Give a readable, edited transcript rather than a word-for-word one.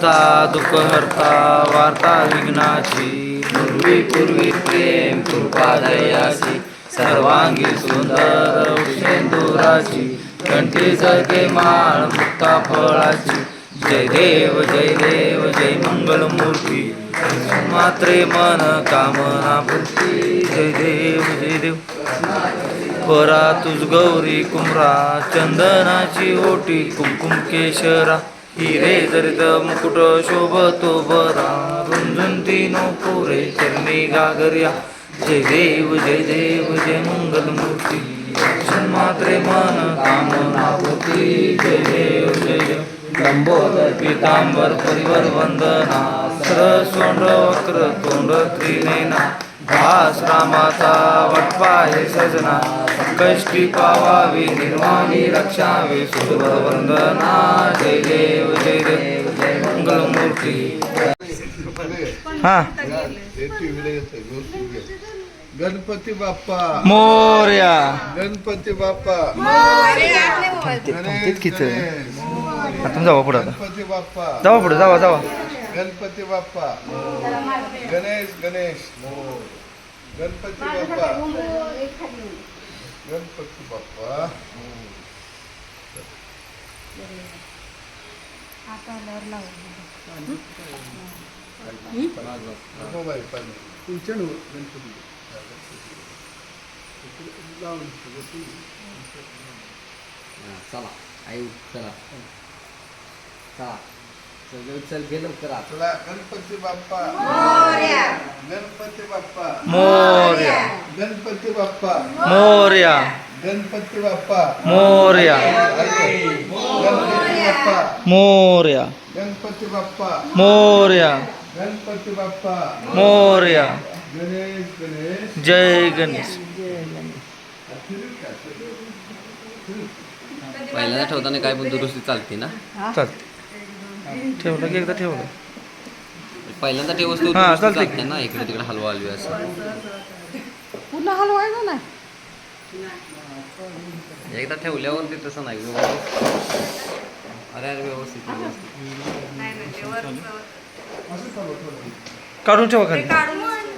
ता दुःख हरता वार्ता विघ्नाची पूर्वी पूर्वी प्रेम कृपा दयाची सर्वांगी सुंदर उषेंदुराची कंठी जगे माळ मुक्ता फळाची जय देव जय मंगलमूर्ती मात्रे मन कामना पूर्ती जय देव परा तुझ गौरी कुमरा चंदनाची ओटी कुमकुम केशरा हिरे जरित मुकुट शोभतो बरा रुंझुंती नको रे चरणी गागर्या जय देव जय मंगलमूर्ती मात्रे मन कामना पूर्ती जय देव लंबोदर पीतांबर परिवर वंदना सरसोंड वक्र तोंड त्रिनयना भास रामाचा वटपाय सजना कष्टी पावावी निर्वाणी रक्षावी सुर वंदना जय देव मंगलमूर्ती. हा गणपती बाप्पा मोरया गणपती बाप्पा आता जावा पुढे गणपती बाप्पा जावा पुढे जावा गणपती बाप्पा गणेश गणपती बाप्पा गणपती बाप्पा मोबाईल पाणी तुमच्या गणपती चला आई चला चला चल गेलो करा चला गणपती बाप्पा गणपती बाप्पा मोरया गणपती बाप्पा मोरया गणपती बाप्पा मोरया गणपती बाप्पा मोरया गणपती बाप्पा मोरया गणपती बाप्पा मोरया गणेश जय गणेश. पहिल्यांदा ठेवताना काय पण दुरुस्ती चालते ना चालते ठेवलं की एकदा ठेवलं पहिल्यांदा ते वस्तू हा, दुरुस्ती चालते. चालते ना इकडे तिकडे हलवा हलवी असं पुन्हा हलवायचं ना एकदा ठेवल्यावर ते तसं नाही व्यवस्थित अरे व्यवस्थित काढून ठेवा खाली. काढून